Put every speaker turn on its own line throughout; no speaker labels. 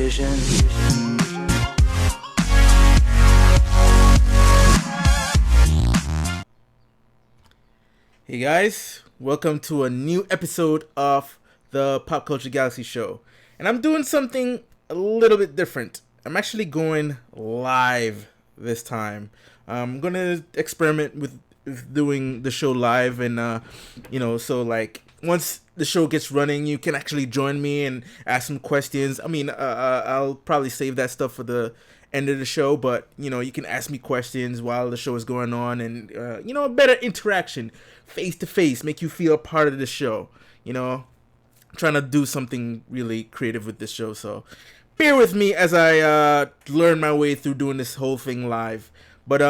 vision.
Hey guys, welcome to a new episode of the Pop Culture Galaxy Show. And I'm doing something a little bit different. I'm actually going live this time. I'm gonna experiment with doing the show live, and so like once the show gets running, you can actually join me and ask some questions. I mean, I'll probably save that stuff for the end of the show, but you can ask me questions while the show is going on, and a better interaction, face to face, make you feel a part of the show. I'm trying to do something really creative with this show, so bear with me as I learn my way through doing this whole thing live. But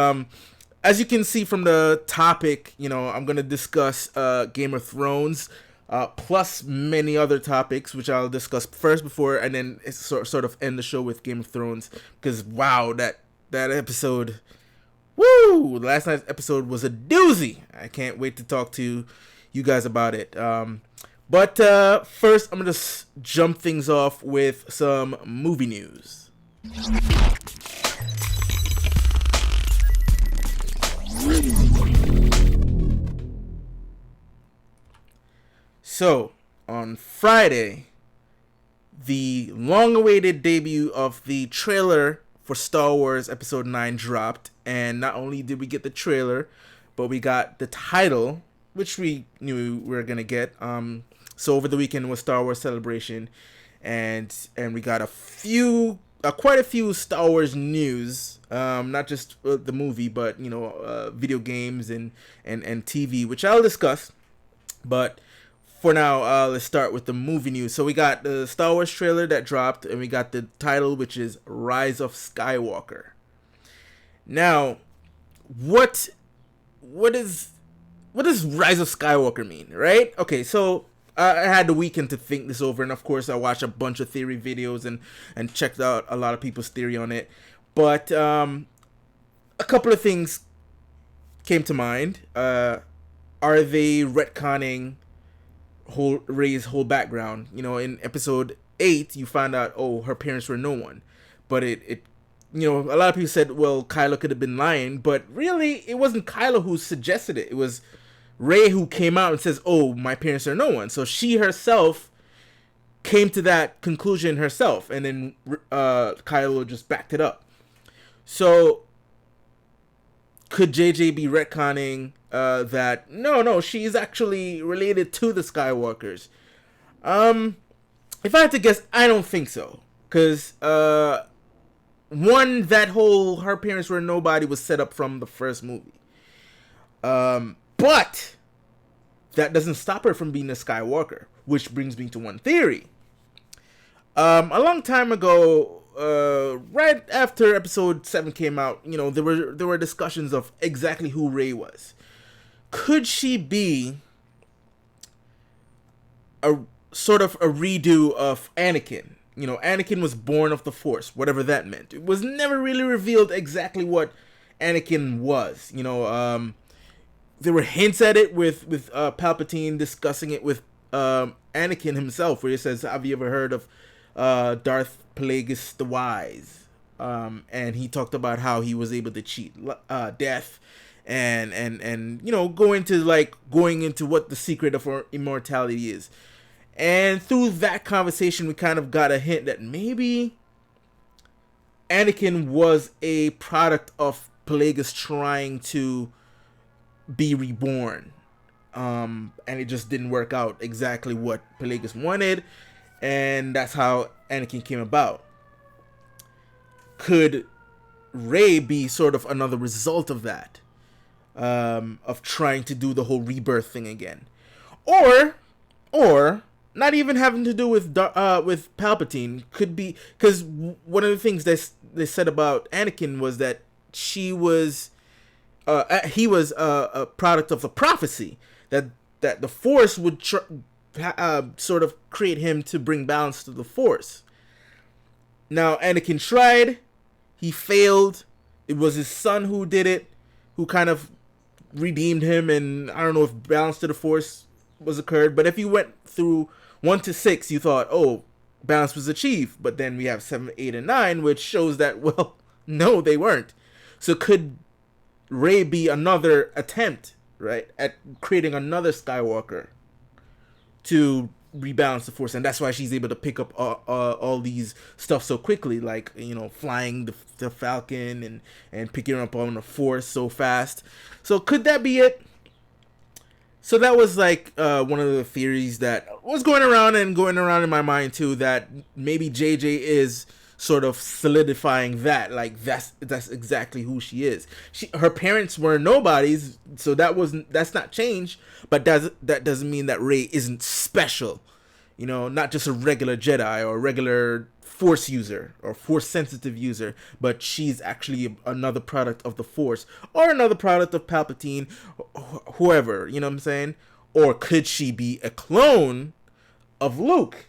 as you can see from the topic, I'm gonna discuss Game of Thrones, plus many other topics, which I'll discuss first and then sort of end the show with Game of Thrones, because wow, that episode, woo! Last night's episode was a doozy. I can't wait to talk to you guys about it. But first, I'm gonna jump things off with some movie news. So, on Friday, the long-awaited debut of the trailer for Star Wars Episode 9 dropped, and not only did we get the trailer, but we got the title, which we knew we were gonna get. So over the weekend was Star Wars Celebration, and we got quite a few Star Wars news, not just the movie, but video games and TV, which I'll discuss. But for now, let's start with the movie news. So we got the Star Wars trailer that dropped, and we got the title, which is Rise of Skywalker. Now, what does Rise of Skywalker mean, right? Okay, so I had the weekend to think this over, and of course I watched a bunch of theory videos and checked out a lot of people's theory on it. But a couple of things came to mind. Are they retconning Rey's whole background? In episode 8, you find out, her parents were no one. But a lot of people said, well, Kylo could have been lying, but really, it wasn't Kylo who suggested it. It was Rey who came out and says, my parents are no one. So she herself came to that conclusion herself, and then Kylo just backed it up. So could JJ be retconning that no, she's actually related to the Skywalkers? If I had to guess, I don't think so. Because one, that whole her parents were nobody was set up from the first movie. But that doesn't stop her from being a Skywalker, which brings me to one theory. A long time ago, right after Episode 7 came out, there were discussions of exactly who Rey was. Could she be a sort of a redo of Anakin? Anakin was born of the Force, whatever that meant. It was never really revealed exactly what Anakin was. There were hints at it with Palpatine discussing it with Anakin himself, where he says, have you ever heard of Darth Plagueis the Wise? And he talked about how he was able to cheat death and going into what the secret of our immortality is. And through that conversation, we kind of got a hint that maybe Anakin was a product of Plagueis trying to be reborn. And it just didn't work out exactly what Plagueis wanted. And that's how Anakin came about. Could Rey be sort of another result of that? Of trying to do the whole rebirth thing again? Or not even having to do with Palpatine. Could be, because one of the things they said about Anakin was that he was a product of the prophecy, that the Force would sort of create him to bring balance to the Force. Now Anakin tried, he failed. It was his son who did it, who kind of redeemed him, and I don't know if balance to the Force was occurred, but if you went through 1 to 6, you thought, balance was achieved. But then we have 7, 8, and 9, which shows that, well, no, they weren't. So could Rey be another attempt, right, at creating another Skywalker to rebalance the Force? And that's why she's able to pick up all these stuff so quickly, like, you know, flying the Falcon and picking up on the Force so fast. So could that be it? So that was like one of the theories that was going around in my mind too, that maybe JJ is sort of solidifying that, like that's exactly who she is. Her parents were nobodies, so that's not changed, but that doesn't mean that Rey isn't special. You know, not just a regular Jedi or a regular Force user or Force sensitive user, but she's actually another product of the Force or another product of Palpatine, whoever, you know what I'm saying? Or could she be a clone of Luke?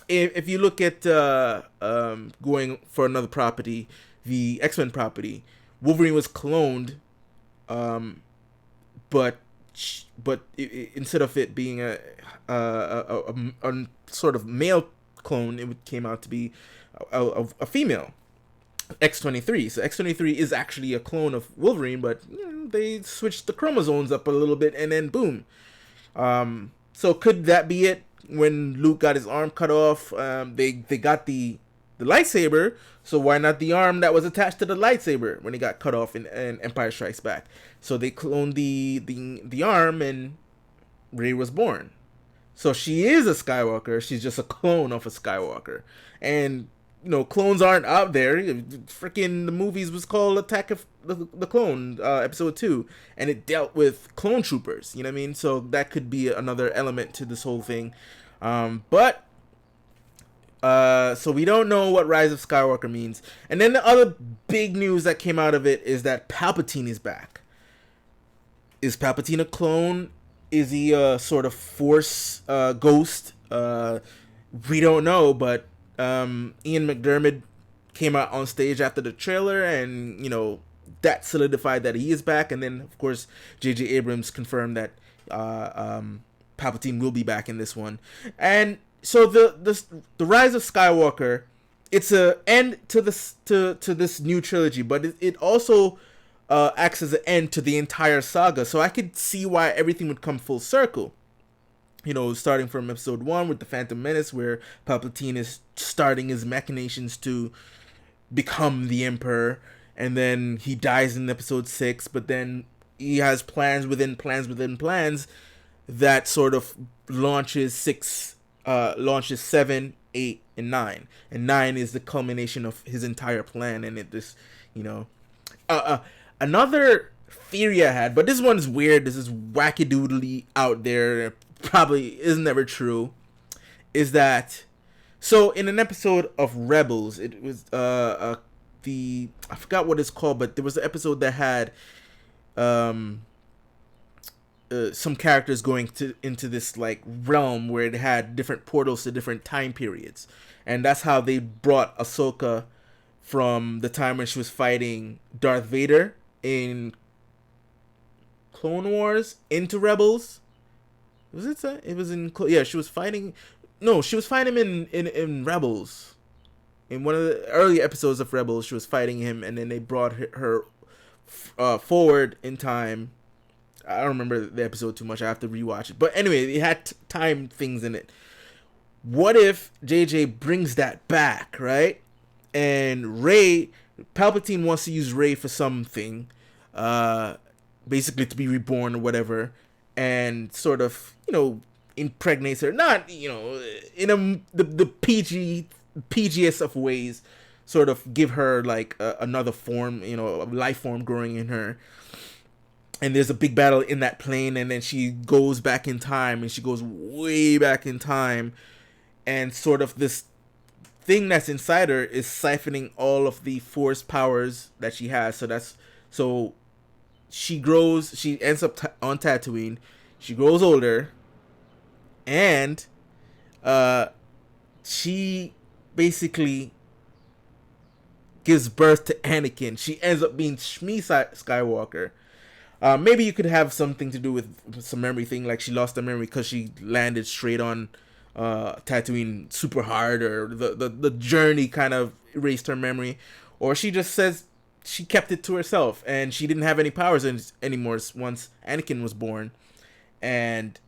If you look at going for another property, the X-Men property, Wolverine was cloned, but instead of it being a sort of male clone, it came out to be a female, X-23. So X-23 is actually a clone of Wolverine, but you know, they switched the chromosomes up a little bit, and then boom. So could that be it? When Luke got his arm cut off, they got the lightsaber, so why not the arm that was attached to the lightsaber when it got cut off in Empire Strikes Back? So they cloned the arm, and Rey was born. So she is a Skywalker. She's just a clone of a Skywalker. And you know, clones aren't out there. Freaking the movies was called Attack of the Clone, episode 2, and it dealt with clone troopers. You know what I mean? So that could be another element to this whole thing. So we don't know what Rise of Skywalker means. And then the other big news that came out of it is that Palpatine is back. Is Palpatine a clone? Is he a sort of Force ghost? We don't know, but Ian McDiarmid came out on stage after the trailer, and you know that solidified that he is back. And then of course J.J. Abrams confirmed that Palpatine will be back in this one. And so the Rise of Skywalker, it's a end to this new trilogy, but it also acts as an end to the entire saga. So I could see why everything would come full circle. You know, starting from episode 1 with the Phantom Menace, where Palpatine is starting his machinations to become the Emperor, and then he dies in episode 6, but then he has plans within plans that sort of launches 7, 8, and 9. And 9 is the culmination of his entire plan, and it just, you know... another theory I had, but this one's weird, this is wackadoodly out there, probably is never true, is that so in an episode of Rebels, it was I forgot what it's called, but there was an episode that had some characters going into this like realm where it had different portals to different time periods, and that's how they brought Ahsoka from the time when she was fighting Darth Vader in Clone Wars into Rebels. Was it? It was in. Yeah, she was fighting. No, she was fighting him in Rebels. In one of the early episodes of Rebels, she was fighting him, and then they brought her forward in time. I don't remember the episode too much. I have to rewatch it. But anyway, it had time things in it. What if JJ brings that back, right? And Palpatine wants to use Rey for something, basically to be reborn or whatever, and sort of, you know, impregnates her, not, you know, in the PGest of ways, sort of give her like another form, you know, a life form growing in her. And there's a big battle in that plane, and then she goes back in time, and she goes way back in time, and sort of this thing that's inside her is siphoning all of the Force powers that she has. So she grows, she ends up on Tatooine, she grows older, and she basically gives birth to Anakin. She ends up being Shmi Skywalker. Maybe you could have something to do with some memory thing, like she lost her memory because she landed straight on Tatooine super hard, or the journey kind of erased her memory, or she just says she kept it to herself and she didn't have any powers anymore once Anakin was born, and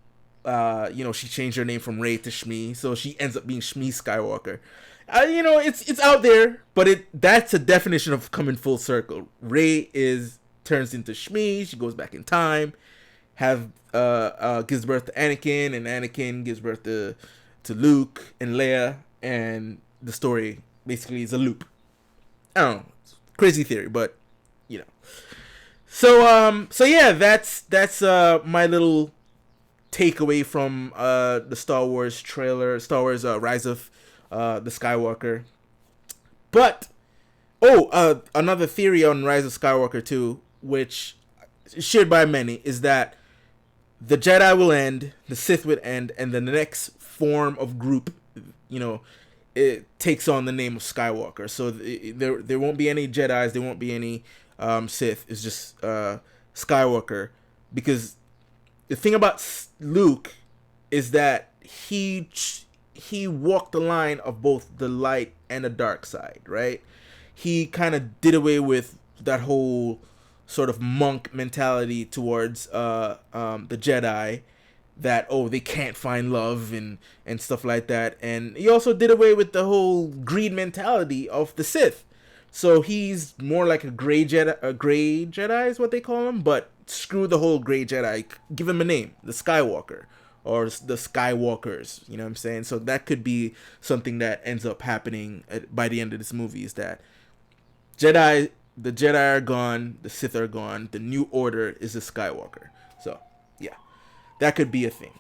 she changed her name from Rey to Shmi, so she ends up being Shmi Skywalker. It's out there, but that's a definition of coming full circle. Rey turns into Shmi. She goes back in time, gives birth to Anakin, and Anakin gives birth to Luke and Leia, and the story basically is a loop. I don't know, crazy theory, but So yeah, that's my little takeaway from the Star Wars trailer, Star Wars Rise of the Skywalker. But another theory on Rise of Skywalker too, which is shared by many, is that the Jedi will end, the Sith would end, and then the next form of group, it takes on the name of Skywalker. So there won't be any Jedis, there won't be any Sith. It's just Skywalker, because the thing about Luke is that he walked the line of both the light and the dark side, right? He kind of did away with that whole sort of monk mentality towards the Jedi, that they can't find love and stuff like that, and he also did away with the whole greed mentality of the Sith. So he's more like a gray Jedi is what they call him, but screw the whole gray Jedi. Give him a name, the Skywalker, or the Skywalkers. You know what I'm saying? So that could be something that ends up happening by the end of this movie, is that the Jedi are gone, the Sith are gone, the new order is the Skywalker. So yeah, that could be a thing.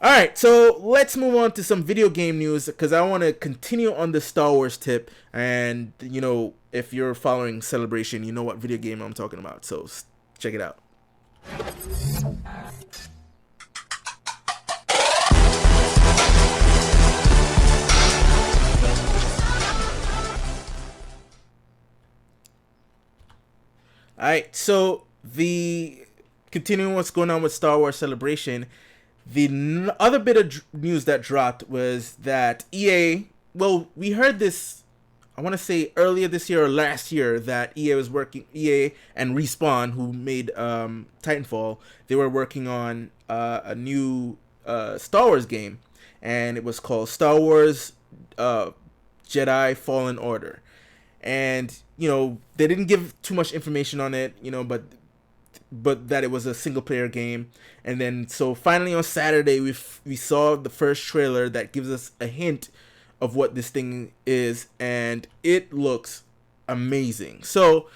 Alright, so let's move on to some video game news, because I want to continue on the Star Wars tip, and if you're following Celebration, you know what video game I'm talking about, so check it out. Alright, so continuing what's going on with Star Wars Celebration, the other bit of news that dropped was that EA, we heard this, I want to say earlier this year or last year, that EA and Respawn, who made Titanfall, they were working on a new Star Wars game, and it was called Star Wars Jedi Fallen Order. And they didn't give too much information on it, but that it was a single player game. And then so finally on Saturday we saw the first trailer that gives us a hint of what this thing is, and it looks amazing. So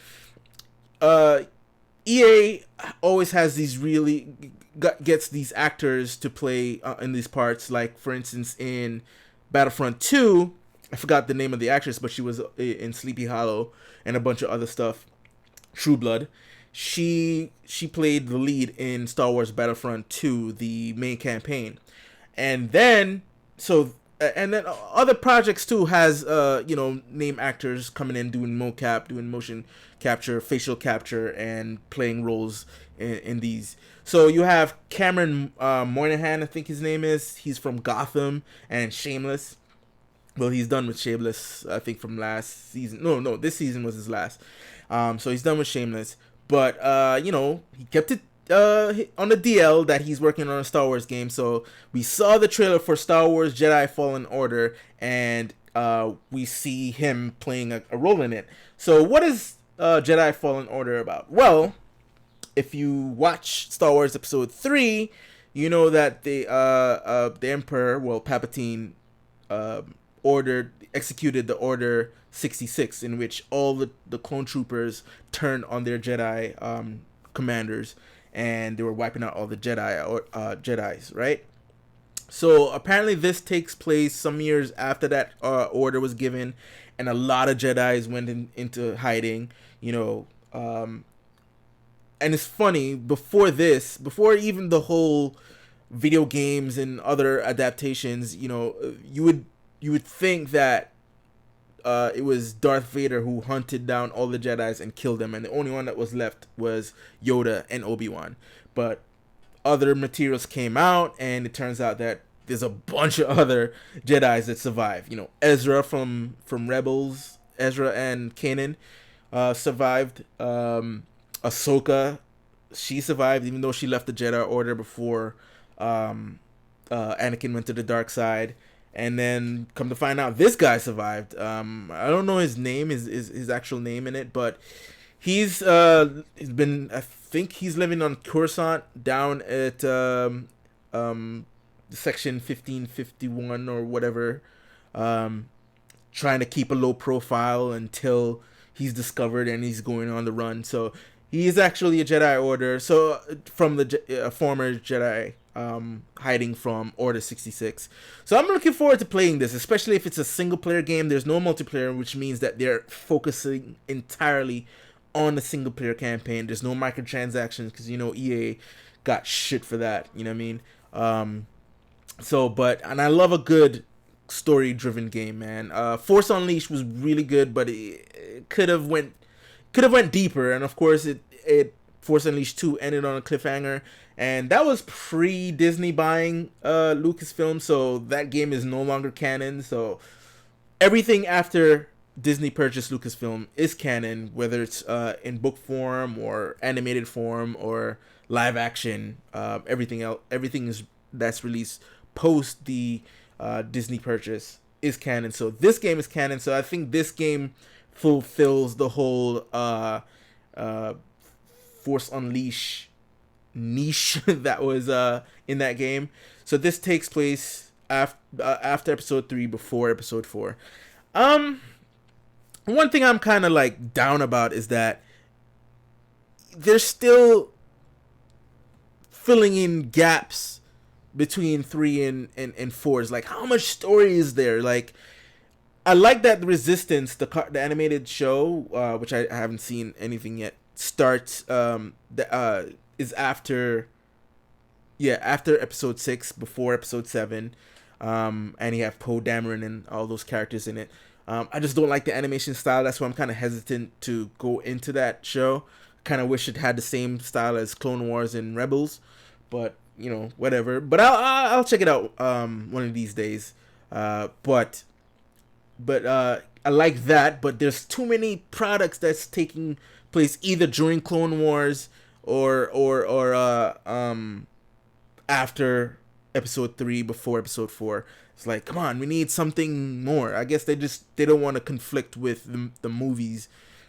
EA always has these gets these actors to play in these parts. Like for instance in Battlefront 2, I forgot the name of the actress, but she was in Sleepy Hollow and a bunch of other stuff. True Blood. She played the lead in Star Wars Battlefront 2, the main campaign. And then other projects too has name actors coming in doing mocap, doing motion capture, facial capture, and playing roles in these. So you have Cameron Moynihan, I think his name is. He's from Gotham and Shameless. Well, he's done with Shameless, I think, from last season. No, this season was his last. So he's done with Shameless. But, he kept it on the DL that he's working on a Star Wars game. So we saw the trailer for Star Wars Jedi Fallen Order, and we see him playing a role in it. So what is Jedi Fallen Order about? Well, if you watch Star Wars Episode 3, you know that the Emperor, Palpatine, executed the Order 66, in which all the clone troopers turned on their Jedi commanders, and they were wiping out all the Jedis, right? So apparently this takes place some years after that order was given, and a lot of Jedis went into hiding, and it's funny, before even the whole video games and other adaptations, you would think that it was Darth Vader who hunted down all the Jedis and killed them, and the only one that was left was Yoda and Obi-Wan. But other materials came out, and it turns out that there's a bunch of other Jedis that survive. You know, Ezra from Rebels, Ezra and Kanan survived. Ahsoka, she survived even though she left the Jedi Order before Anakin went to the dark side. And then come to find out, this guy survived. I don't know his name, his actual name in it, but he's been, I think he's living on Coruscant down at section 1551 or whatever, trying to keep a low profile until he's discovered and he's going on the run. So he is actually a Jedi Order, so from the former Jedi, hiding from Order 66. So I'm looking forward to playing this, especially if it's a single player game. There's no multiplayer, which means that they're focusing entirely on the single player campaign. There's no microtransactions because, you know, EA got shit for that. You know what I mean? And I love a good story driven game, man. Force Unleashed was really good, but it could have went deeper, and of course it Force Unleashed 2 ended on a cliffhanger, and that was pre-Disney buying Lucasfilm, so that game is no longer canon. So everything after Disney purchased Lucasfilm is canon, whether it's in book form or animated form or live action. Everything that's released post the Disney purchase is canon. So this game is canon. So I think this game fulfills the whole Force Unleashed niche that was in that game. So this takes place after episode 3, before episode 4. One thing I'm kind of like down about is that they're still filling in gaps between 3 and 4. It's like, how much story is there? Like, I like that the Resistance, the animated show, which I haven't seen anything yet, starts is after episode 6, before episode 7, and you have Poe Dameron and all those characters in it. I just don't like the animation style. That's why I'm kind of hesitant to go into that show. Kind of wish it had the same style as Clone Wars and Rebels, but you know, whatever. But I'll check it out one of these days. But I like that. But there's too many products that's taking place either during Clone Wars or after episode 3, before episode 4. It's like, come on, we need something more. I guess they don't want to conflict with the movies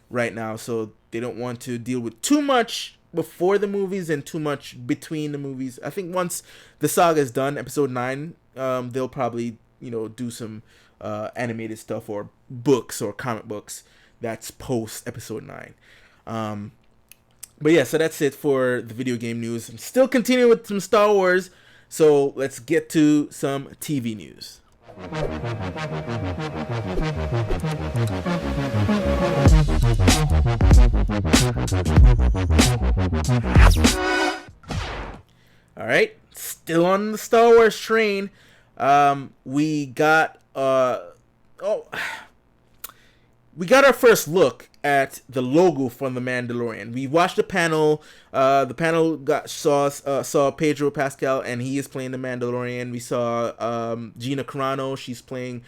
right now, so they don't want to deal with too much before the movies and too much between the movies. I think once the saga is done, episode 9, they'll probably, you know, do some animated stuff or books or comic books that's post episode 9. But yeah, so that's it for the video game news. I'm still continuing with some Star Wars, so let's get to some TV news. All right, still on the Star Wars train. We got our first look at the logo from the Mandalorian. We watched the panel. The panel saw Pedro Pascal, and he is playing the Mandalorian. We saw Gina Carano. She's playing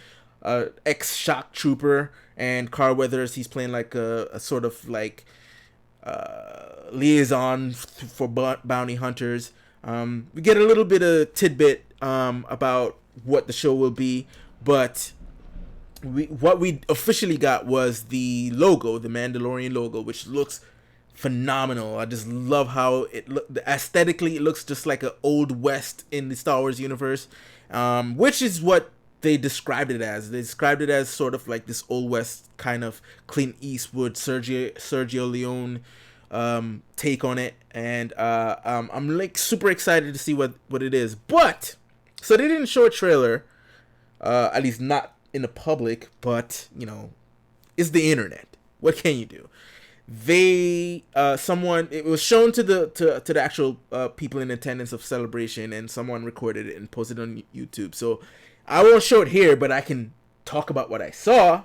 ex-shock trooper, and Carl Weathers. He's playing like a sort of like liaison for bounty hunters. We get a little bit of tidbit about what the show will be, but what we officially got was the logo, the Mandalorian logo, which looks phenomenal. I just love how aesthetically it looks just like an old west in the Star Wars universe, which is what they described it as. They described it as sort of like this old west kind of Clint Eastwood, Sergio Leone take on it, and I'm like super excited to see what it is. But so they didn't show a trailer, at least not in the public, but you know, it's the internet. What can you do? It was shown to the actual people in attendance of Celebration, and someone recorded it and posted it on YouTube. So I won't show it here, but I can talk about what I saw,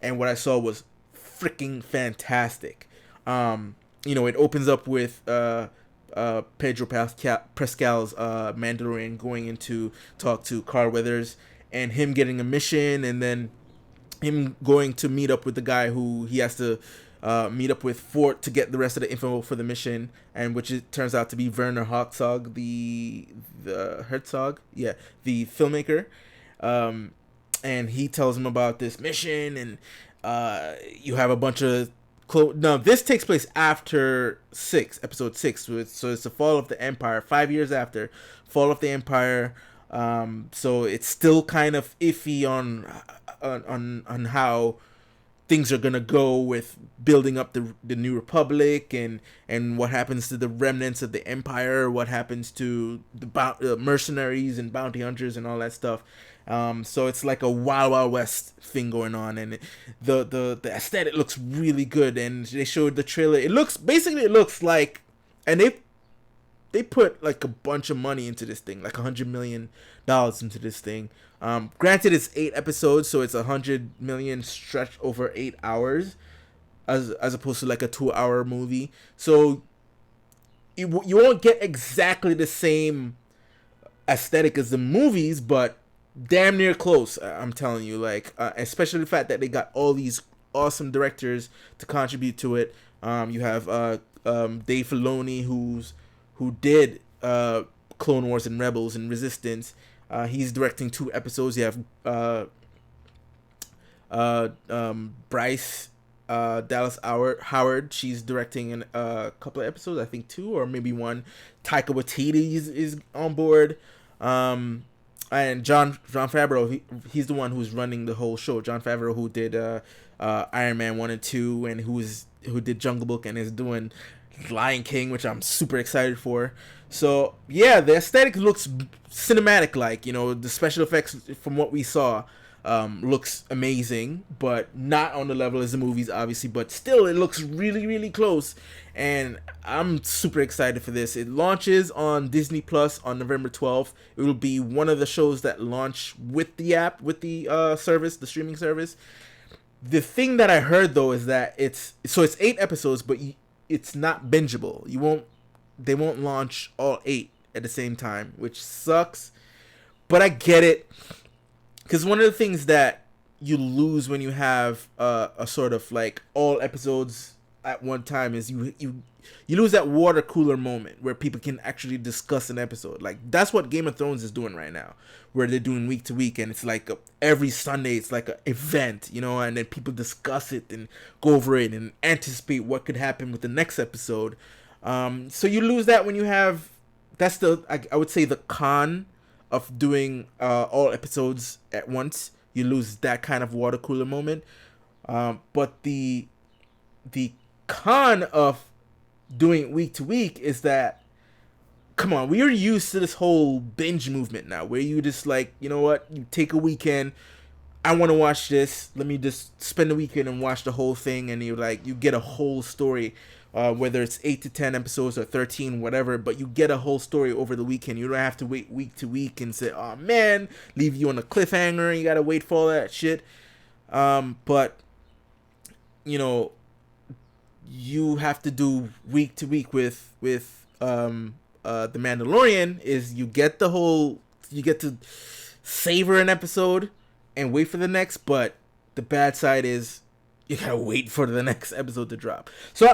and what I saw was freaking fantastic. You know, it opens up with Pedro Pascal's Mandalorian going into talk to Carl Weathers, and him getting a mission, and then him going to meet up with the guy who he has to meet up with to get the rest of the info for the mission, and which it turns out to be Werner Herzog, the Herzog, yeah, the filmmaker, and he tells him about this mission, and you have a bunch of now this takes place after episode 6, so it's the fall of the Empire, 5 years after fall of the Empire. So it's still kind of iffy on how things are gonna go with building up the New Republic, and what happens to the remnants of the Empire, what happens to the mercenaries and bounty hunters and all that stuff. So it's like a Wild Wild West thing going on, and the aesthetic looks really good. And they showed the trailer. It looks like, and they put like a bunch of money into this thing, like $100 million into this thing. Granted, it's 8 episodes, so it's $100 million stretched over 8 hours, as opposed to like a 2-hour movie. So you won't get exactly the same aesthetic as the movies, but damn near close. I'm telling you, like especially the fact that they got all these awesome directors to contribute to it. You have Dave Filoni, who did Clone Wars and Rebels and Resistance. He's directing 2 episodes. You have Bryce Dallas Howard. She's directing a couple of episodes, I think 2 or maybe 1. Taika Waititi is on board. And Jon Favreau, he's the one who's running the whole show. Jon Favreau, who did Iron Man 1 and 2, and who did Jungle Book and is doing Lion King, which I'm super excited for. So yeah, the aesthetic looks cinematic, like, you know, the special effects from what we saw looks amazing, but not on the level as the movies, obviously, but still it looks really, really close, and I'm super excited for this. It launches on Disney Plus on November 12th. It will be one of the shows that launch with the app, with the service, the streaming service. The thing that I heard though is that it's 8 episodes, but it's not bingeable. They won't launch all 8 at the same time, which sucks, but I get it. Because one of the things that you lose when you have a sort of like all episodes at one time is you lose that water cooler moment where people can actually discuss an episode. Like that's what Game of Thrones is doing right now, where they're doing week to week, and it's like every Sunday it's like an event, you know, and then people discuss it and go over it and anticipate what could happen with the next episode. So you lose that when you have, that's I would say the con of doing all episodes at once. You lose that kind of water cooler moment. But the con of doing week to week is that, come on, we are used to this whole binge movement now, where you just like, you know what, you take a weekend, I want to watch this, let me just spend the weekend and watch the whole thing, and you get a whole story. Whether it's 8 to 10 episodes or 13, whatever, but you get a whole story over the weekend. You don't have to wait week to week and say, oh man, leave you on a cliffhanger, you gotta wait for all that shit. But, you know, you have to do week to week with The Mandalorian, is you get to savor an episode and wait for the next, but the bad side is you gotta wait for the next episode to drop. So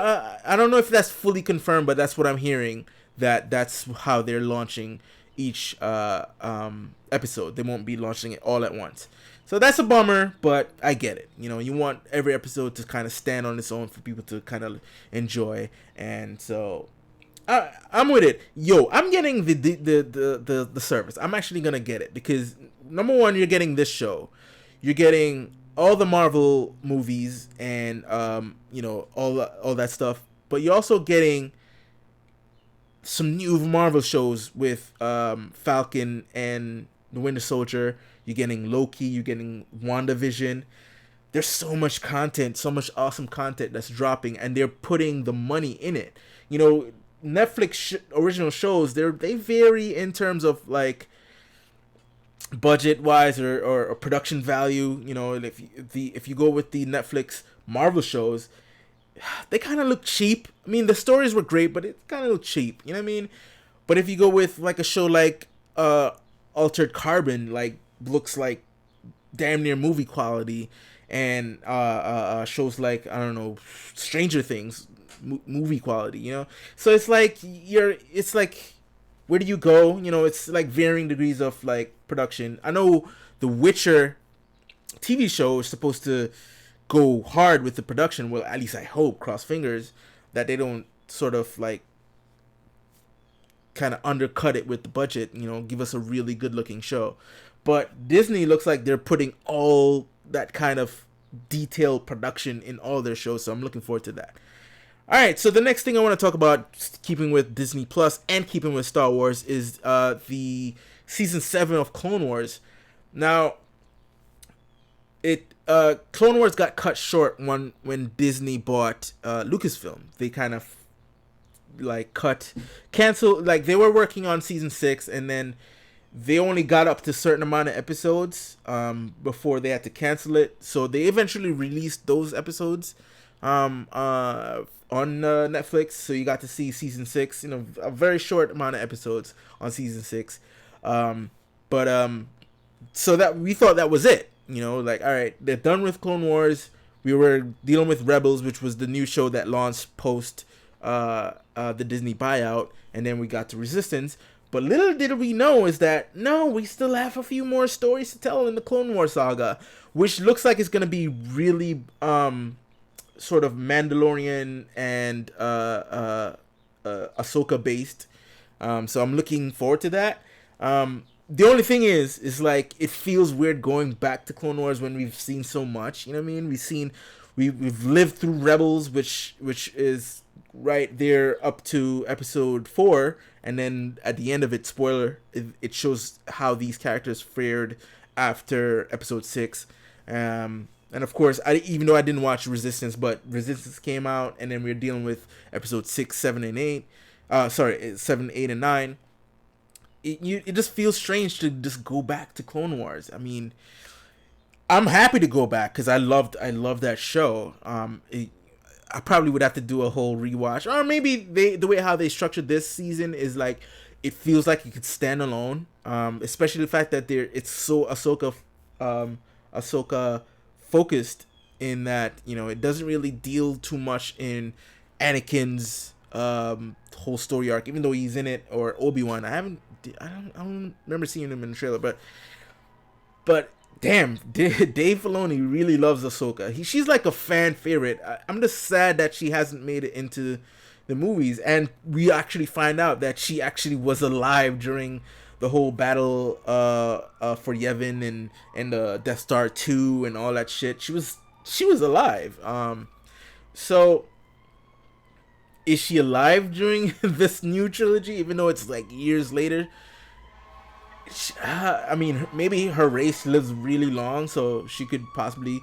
I don't know if that's fully confirmed, but that's what I'm hearing, that's how they're launching each episode. They won't be launching it all at once. So that's a bummer, but I get it. You know, you want every episode to kind of stand on its own for people to kind of enjoy, and so I'm with it. Yo, I'm getting the service. I'm actually gonna get it because number one, you're getting this show, you're getting all the Marvel movies, and you know, all that stuff, but you're also getting some new Marvel shows with Falcon and the Winter Soldier. You're getting Loki, you're getting WandaVision. There's so much content, so much awesome content that's dropping, and they're putting the money in it. You know, Netflix original shows, they vary in terms of like budget wise or production value. You know, if you go with the Netflix Marvel shows, they kind of look cheap. I mean, the stories were great, but it kind of looked cheap. You know what I mean? But if you go with like a show like Altered Carbon, like looks like damn near movie quality, and shows like, I don't know, Stranger Things movie quality. You know, so it's like it's like, where do you go? You know, it's like varying degrees of like production. I know The Witcher TV show is supposed to go hard with the production. Well, at least I hope, cross fingers, that they don't sort of like kind of undercut it with the budget, you know, give us a really good looking show. But Disney looks like they're putting all that kind of detailed production in all their shows, so I'm looking forward to that. All right, so the next thing I want to talk about, keeping with Disney Plus and keeping with Star Wars, is the season 7 of Clone Wars. Now, Clone Wars got cut short when Disney bought Lucasfilm. They kind of like cancel, like they were working on season 6, and then they only got up to a certain amount of episodes before they had to cancel it. So they eventually released those episodes on Netflix. So you got to see season 6, you know, a very short amount of episodes on season 6. So that we thought that was it. You know, like, all right, they're done with Clone Wars. We were dealing with Rebels, which was the new show that launched post the Disney buyout, and then we got to Resistance. But little did we know is that, no, we still have a few more stories to tell in the Clone Wars saga, which looks like it's going to be really sort of Mandalorian and Ahsoka based. So I'm looking forward to that. The only thing is like, it feels weird going back to Clone Wars when we've seen so much. You know what I mean? We've lived through Rebels, which is right there up to episode 4, and then at the end of it, spoiler, it shows how these characters fared after episode 6. And of course, even though I didn't watch Resistance, but Resistance came out, and then we're dealing with episode 6, 7, and 8. 7, 8, and 9. It just feels strange to just go back to Clone Wars. I mean, I'm happy to go back because I loved that show. I probably would have to do a whole rewatch, or maybe the way how they structured this season is like, it feels like it could stand alone. Especially the fact that it's so Ahsoka focused, in that, you know, it doesn't really deal too much in Anakin's whole story arc, even though he's in it, or Obi-Wan. I don't remember seeing him in the trailer, but damn, Dave Filoni really loves Ahsoka. She's like a fan favorite. I'm just sad that she hasn't made it into the movies, and we actually find out that she actually was alive during the whole battle for Yavin and the Death Star 2 and all that shit. She was alive. So is she alive during this new trilogy, even though it's like years later? I mean, maybe her race lives really long, so she could possibly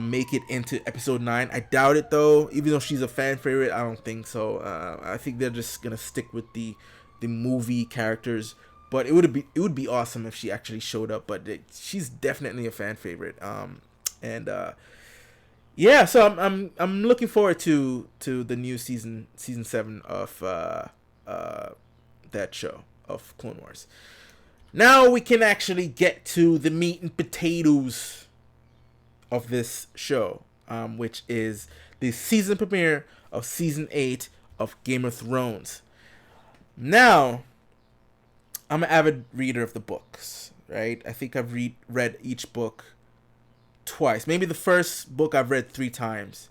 make it into episode 9. I doubt it, though. Even though she's a fan favorite, I don't think so. I think they're just gonna stick with the movie characters. But it would be awesome if she actually showed up. But she's definitely a fan favorite. Yeah, so I'm looking forward to the new season 7 of that show of Clone Wars. Now we can actually get to the meat and potatoes of this show, which is the season premiere of season 8 of Game of Thrones. Now, I'm an avid reader of the books, right? I think I've read each book twice. Maybe the first book I've read 3 times,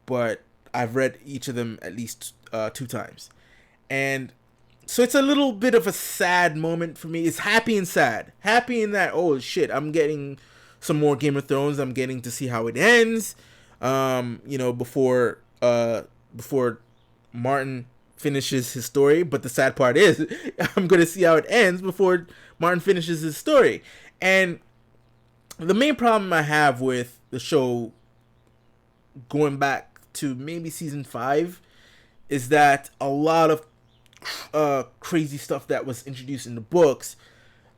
but I've read each of them at least 2 times. And so it's a little bit of a sad moment for me. It's happy and sad. Happy in that, oh shit, I'm getting some more Game of Thrones. I'm getting to see how it ends. Before Martin finishes his story. But the sad part is, I'm going to see how it ends before Martin finishes his story. And the main problem I have with the show, going back to maybe season 5, is that a lot of crazy stuff that was introduced in the books,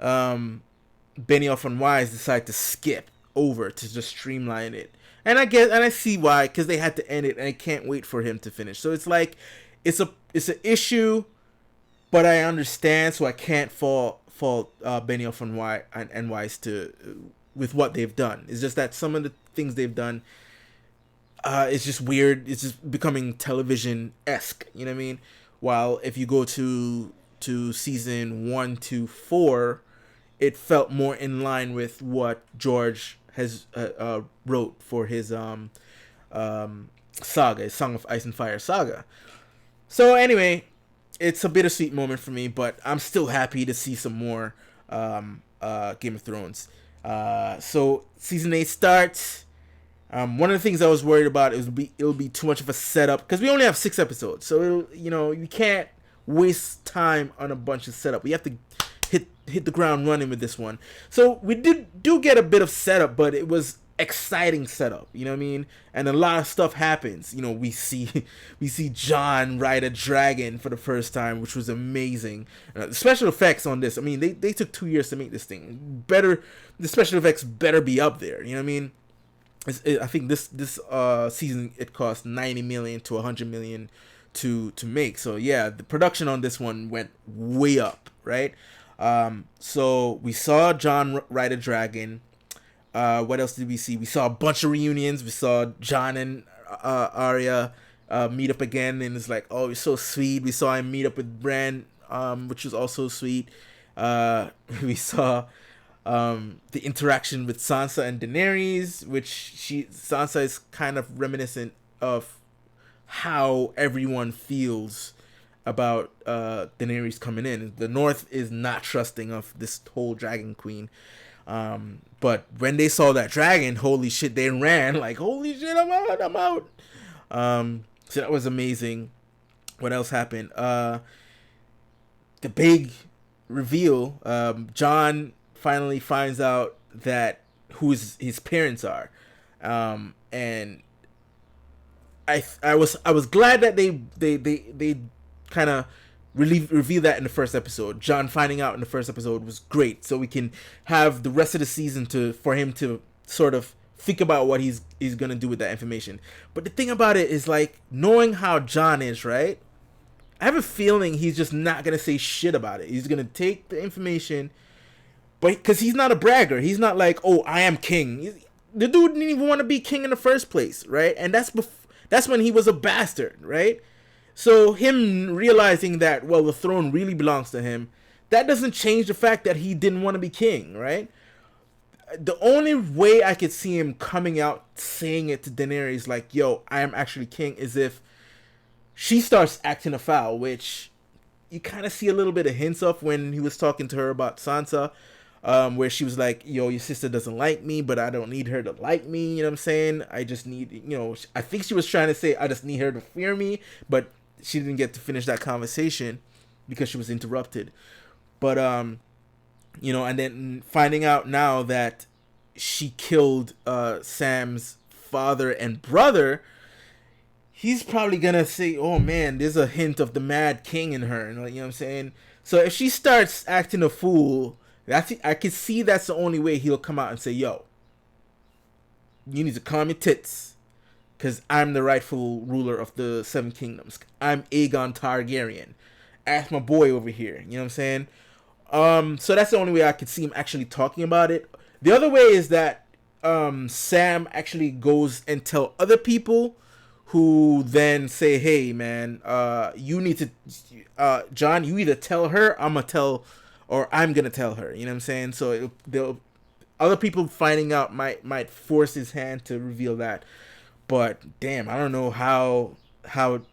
Benioff and Weiss decided to skip over to just streamline it. And I see why, because they had to end it, and I can't wait for him to finish. So it's like, it's an issue, but I understand, so I can't fault Benioff and Weiss to with what they've done. It's just that some of the things they've done, it's just weird. It's just becoming television-esque. You know what I mean? While if you go to season 1 to 4, it felt more in line with what George has wrote for his saga, his Song of Ice and Fire saga. So anyway, it's a bittersweet moment for me, but I'm still happy to see some more Game of Thrones. So season 8 starts. One of the things I was worried about is it'll be too much of a setup, because we only have 6 episodes, so you can't waste time on a bunch of setup. We have to hit the ground running with this one. So we do get a bit of setup, but it was exciting setup. You know what I mean? And a lot of stuff happens. We see Jon ride a dragon for the first time, which was amazing. The special effects on this, I mean, they took 2 years to make this thing. The special effects better be up there. You know what I mean? I think this season it cost $90 million to $100 million to make. So yeah, the production on this one went way up, right? So we saw Jon ride a dragon. What else did we see? We saw a bunch of reunions. We saw Jon and Arya meet up again, and it's like, oh, it's so sweet. We saw him meet up with Bran, which was also sweet. We saw the interaction with Sansa and Daenerys, which Sansa is kind of reminiscent of how everyone feels about Daenerys coming in. The North is not trusting of this whole Dragon Queen. But when they saw that dragon, holy shit, they ran like, holy shit, I'm out. So that was amazing. What else happened? The big reveal. Jon finally finds out that who his parents are, and I was glad that they kind of reveal that in the first episode. Jon finding out in the first episode was great, so we can have the rest of the season for him to sort of think about what he's gonna do with that information. But the thing about it is, like, knowing how Jon is, right? I have a feeling he's just not gonna say shit about it. He's gonna take the information, but because he's not a bragger, he's not like, oh, I am king. The dude didn't even want to be king in the first place, right? And that's when he was a bastard, right? So him realizing that, well, the throne really belongs to him, that doesn't change the fact that he didn't want to be king, right? The only way I could see him coming out saying it to Daenerys, like, yo, I am actually king, is if she starts acting a foul, which you kind of see a little bit of hints of when he was talking to her about Sansa, where she was like, yo, your sister doesn't like me, but I don't need her to like me, you know what I'm saying? I just need, I think she was trying to say, I just need her to fear me, but she didn't get to finish that conversation because she was interrupted. But, and then finding out now that she killed Sam's father and brother, he's probably gonna say, oh man, there's a hint of the Mad King in her, you know what I'm saying? So if she starts acting a fool, I can see that's the only way he'll come out and say, yo, you need to calm your tits, because I'm the rightful ruler of the Seven Kingdoms. I'm Aegon Targaryen. Ask my boy over here, you know what I'm saying? So that's the only way I could see him actually talking about it. The other way is that Sam actually goes and tell other people, who then say, hey man, you need to, Jon, you either tell her, I'm gonna tell her, you know what I'm saying? So other people finding out might force his hand to reveal that. But damn, I don't know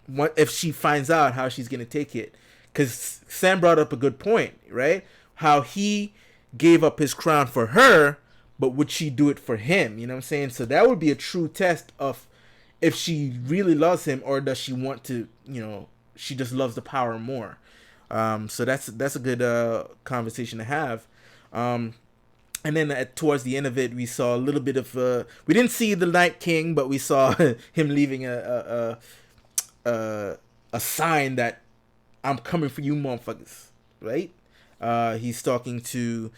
what if she finds out, how she's gonna take it. Because Sam brought up a good point, right? How he gave up his crown for her, but would she do it for him? You know what I'm saying? So that would be a true test of if she really loves him, or does she want to, she just loves the power more. So that's a good conversation to have. And then towards the end of it, we saw a little bit of we didn't see the Night King, but we saw him leaving a sign that I'm coming for you, motherfuckers, right? He's talking to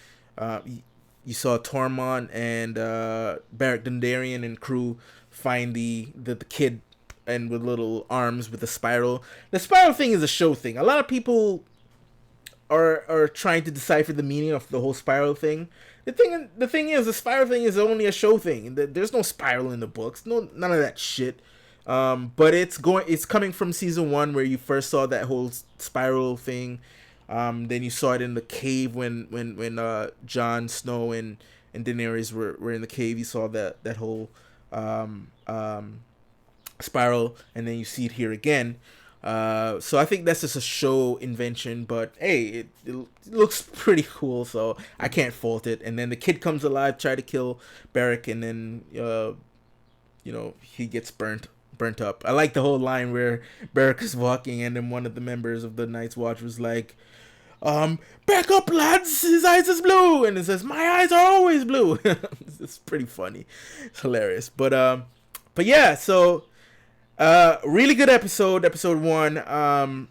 you saw Tormund and Beric Dondarrion and crew find the kid and with little arms with the spiral. The spiral thing is a show thing. A lot of people are trying to decipher the meaning of the whole spiral thing. The thing is, the spiral thing is only a show thing. There's no spiral in the books. None of that shit. But it's coming from season 1 where you first saw that whole spiral thing. Then you saw it in the cave when Jon Snow and Daenerys were in the cave. You saw that whole spiral, and then you see it here again. So I think that's just a show invention, but hey, it looks pretty cool, so I can't fault it. And then the kid comes alive, try to kill Beric, and then he gets burnt up. I like the whole line where Beric is walking, and then one of the members of the Night's Watch was like, back up, lads, his eyes is blue, and it says, my eyes are always blue. It's pretty funny. It's hilarious. But yeah, so really good episode 1.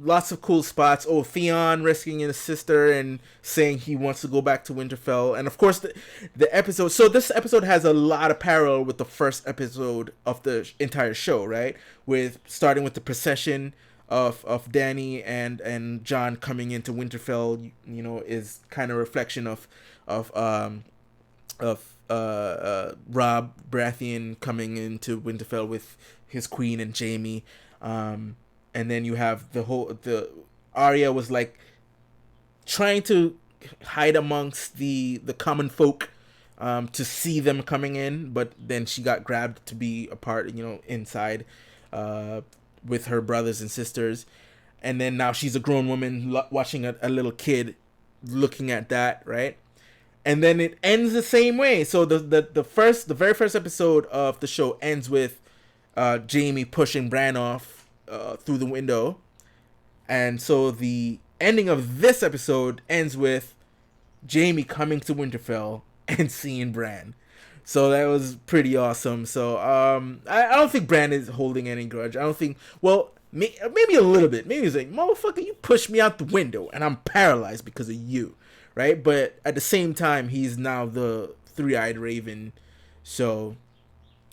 Lots of cool spots. Theon rescuing his sister and saying he wants to go back to Winterfell. And of course the episode, so this episode has a lot of parallel with the first episode of the entire show, right? Starting with the procession of Dany and Jon coming into Winterfell, is kind of a reflection of Rob Baratheon coming into Winterfell with his queen and Jaime, and then you have the Arya was like trying to hide amongst the common folk, to see them coming in, but then she got grabbed to be a part, inside, with her brothers and sisters, and then now she's a grown woman watching a little kid looking at that, right? And then it ends the same way. So the very first episode of the show ends with Jaime pushing Bran off through the window, and so the ending of this episode ends with Jaime coming to Winterfell and seeing Bran. So that was pretty awesome. So I don't think Bran is holding any grudge. I don't think. Well, maybe a little bit. Maybe he's like, motherfucker, you pushed me out the window and I'm paralyzed because of you. Right, but at the same time, he's now the three-eyed raven, so,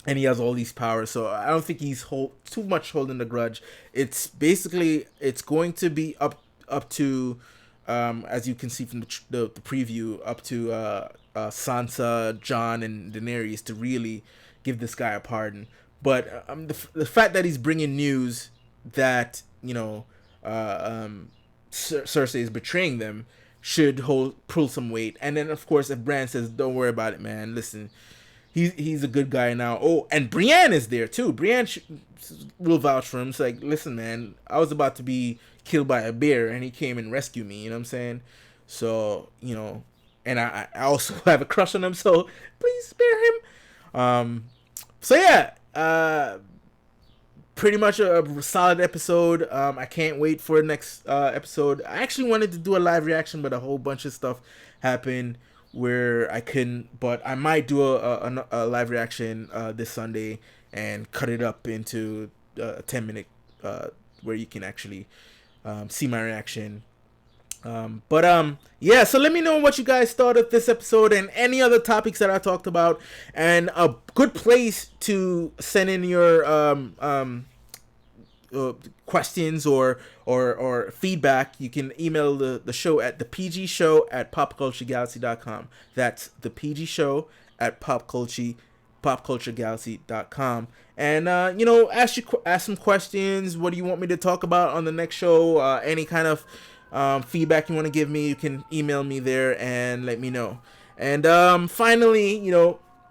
and he has all these powers. So I don't think he's too much holding the grudge. It's going to be up to, as you can see from the preview, up to Sansa, Jon, and Daenerys to really give this guy a pardon. But the fact that he's bringing news that Cersei is betraying them should pull some weight. And then of course if Bran says, don't worry about it, man, listen, he's a good guy now. And Brienne is there too. Brienne will vouch for him. It's like, listen, man, I was about to be killed by a bear and he came and rescued me, you know what I'm saying? So, and I also have a crush on him, so please spare him. So yeah, pretty much a solid episode. I can't wait for the next episode. I actually wanted to do a live reaction, but a whole bunch of stuff happened where I couldn't. But I might do a live reaction this Sunday and cut it up into a 10-minute where you can actually see my reaction. Yeah, so let me know what you guys thought of this episode and any other topics that I talked about, and a good place to send in your questions or feedback. You can email the show at thepgshow@popculturegalaxy.com. That's thepgshow@popculturegalaxy.com. And ask some questions. What do you want me to talk about on the next show? Any kind of feedback you want to give me, you can email me there and let me know. And finally,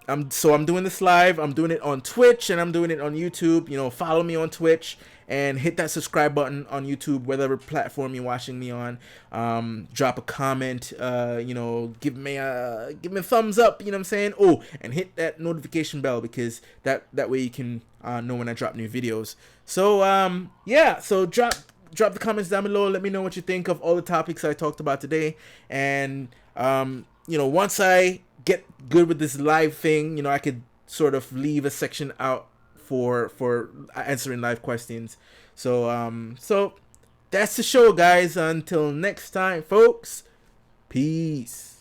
I'm doing this live. I'm doing it on Twitch and I'm doing it on YouTube. Follow me on Twitch and hit that subscribe button on YouTube, whatever platform you're watching me on. Drop a comment, give me a thumbs up, you know what I'm saying? Oh, and hit that notification bell, because that way you can know when I drop new videos. So yeah, so drop the comments down below. Let me know what you think of all the topics I talked about today. And once I get good with this live thing, I could sort of leave a section out for answering live questions. So so that's the show, guys. Until next time, folks, peace.